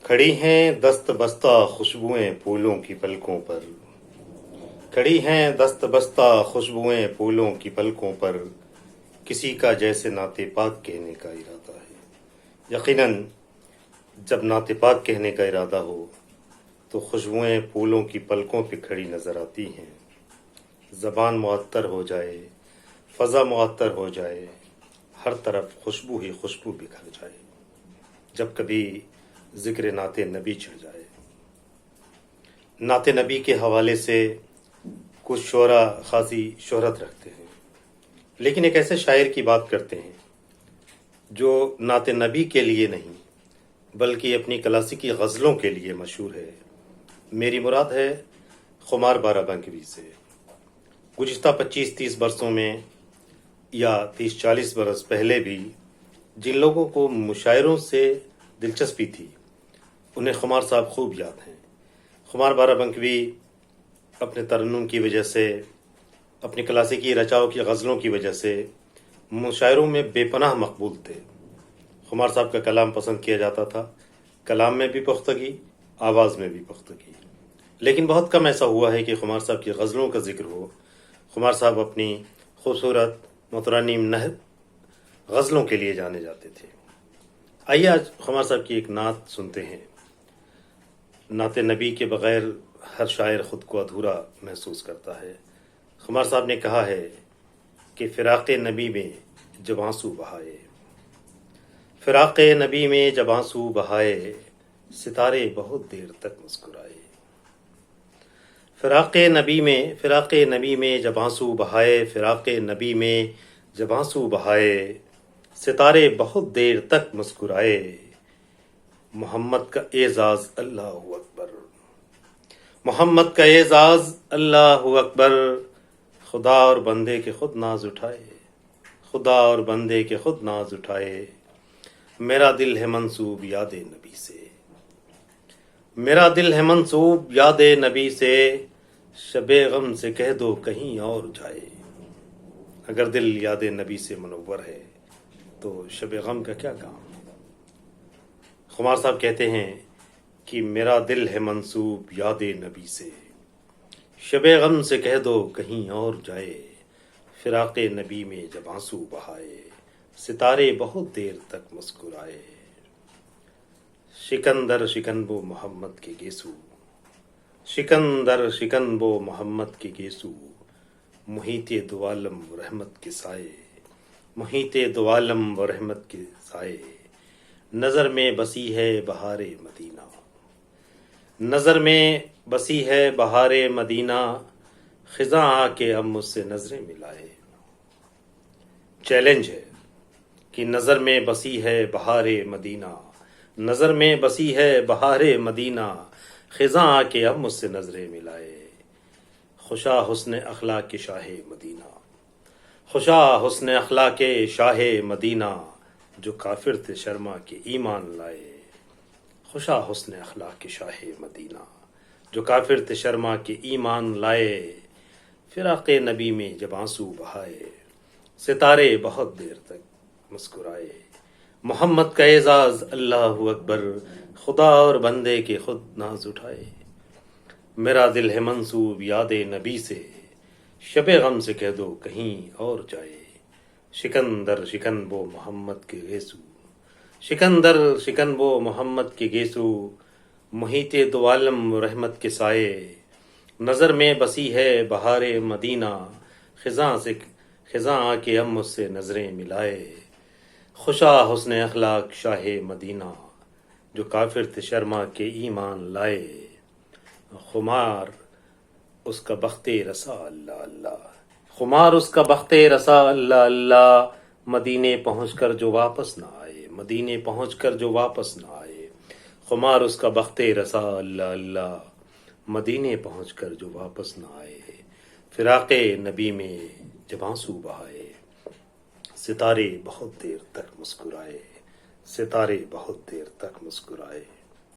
کھڑی ہیں دست بستہ خوشبوئیں پھولوں کی پلکوں پر، کھڑی ہیں دست بستہ خوشبوئیں پھولوں کی پلکوں پر، کسی کا جیسے نعت پاک کہنے کا ارادہ ہے۔ یقیناً جب نعت پاک کہنے کا ارادہ ہو تو خوشبوئیں پھولوں کی پلکوں پہ کھڑی نظر آتی ہیں۔ زبان معطر ہو جائے، فضا معطر ہو جائے، ہر طرف خوشبو ہی خوشبو بکھر جائے، جب کبھی ذکر نعت نبی چڑھ جائے۔ نعت نبی کے حوالے سے کچھ شعرا خاصی شہرت رکھتے ہیں، لیکن ایک ایسے شاعر کی بات کرتے ہیں جو نعت نبی کے لیے نہیں بلکہ اپنی کلاسیکی غزلوں کے لیے مشہور ہے۔ میری مراد ہے خمار بارہ بنکوی سے۔ گزشتہ 25-30 برسوں میں یا 30-40 برس پہلے بھی جن لوگوں کو مشاعروں سے دلچسپی تھی انہیں خمار صاحب خوب یاد ہیں۔ خمار بارہ بنکوی اپنے ترنم کی وجہ سے، اپنی کلاسیکی رچاؤ کی غزلوں کی وجہ سے مشاعروں میں بے پناہ مقبول تھے۔ خمار صاحب کا کلام پسند کیا جاتا تھا، کلام میں بھی پختگی، آواز میں بھی پختگی، لیکن بہت کم ایسا ہوا ہے کہ خمار صاحب کی غزلوں کا ذکر ہو۔ خمار صاحب اپنی خوبصورت مترنم نحت غزلوں کے لیے جانے جاتے تھے۔ آئیے آج خمار صاحب کی ایک نعت سنتے ہیں۔ نعت نبی کے بغیر ہر شاعر خود کو ادھورا محسوس کرتا ہے۔ خمار صاحب نے کہا ہے کہ فراق نبی میں جب آنسو بہائے، فراق نبی میں جب آنسو بہائے، ستارے بہت دیر تک مسکرائے۔ فراق نبی میں جب آنسو بہائے، فراق نبی میں جب آنسو بہائے، ستارے بہت دیر تک مسکرائے۔ محمد کا اعزاز اللہ اکبر، محمد کا اعزاز اللہ اکبر، خدا اور بندے کے خود ناز اٹھائے، خدا اور بندے کے خود ناز اٹھائے۔ میرا دل ہے منسوب یاد نبی سے، میرا دل ہے منسوب یاد نبی سے، شب غم سے کہہ دو کہیں اور جائے۔ اگر دل یاد نبی سے منور ہے تو شب غم کا کیا کام؟ خمار صاحب کہتے ہیں کہ میرا دل ہے منسوب یاد نبی سے، شب غم سے کہہ دو کہیں اور جائے۔ فراق نبی میں جب آنسو بہائے، ستارے بہت دیر تک مسکرائے۔ شکندر شکنبو محمد کے گیسو، شکندر شکنبو محمد کے گیسو، محیط دو عالم و رحمت کے سائے، محیط دو عالم و رحمت کے سائے۔ نظر میں بسی ہے بہار مدینہ، نظر میں بسی ہے بہار مدینہ، خزاں آ کے اب مجھ سے نظریں ملائے۔ چیلنج ہے کہ نظر میں بسی ہے بہار مدینہ، نظر میں بسی ہے بہار مدینہ، خزاں آ کے اب مجھ سے نظریں ملائے۔ خوشا حسن اخلاق کے شاہ مدینہ، خوشا حسن اخلاق کے شاہ مدینہ، جو کافر تھے شرما کے ایمان لائے۔ خوشا حسن اخلاق کے شاہ مدینہ، جو کافر تھے شرما کے ایمان لائے۔ فراق نبی میں جب آنسو بہائے، ستارے بہت دیر تک مسکرائے۔ محمد کا اعزاز اللہ اکبر، خدا اور بندے کے خود ناز اٹھائے۔ میرا دل ہے منسوب یاد نبی سے، شب غم سے کہہ دو کہیں اور جائے۔ شکندر شکنبو محمد کے گیسو، شکندر شکنبو محمد کے گیسو، محیط دو عالم و رحمت کے سائے۔ نظر میں بسی ہے بہار مدینہ، خزاں آ کے اب مجھ سے نظریں ملائے۔ خوشا حسن اخلاق شاہ مدینہ، جو کافر تھے شرما کے ایمان لائے۔ خمار اس کا بخت رسا اللہ اللہ، خمار اس کا بخت رسا اللہ اللہ، مدینے پہنچ کر جو واپس نہ آئے، مدینے پہنچ کر جو واپس نہ آئے۔ خمار اس کا بخت رسا اللہ اللہ، مدینے پہنچ کر جو واپس نہ آئے۔ فراق نبی میں جب آنسو بہائے، ستارے بہت دیر تک مسکرائے، ستارے بہت دیر تک مسکرائے۔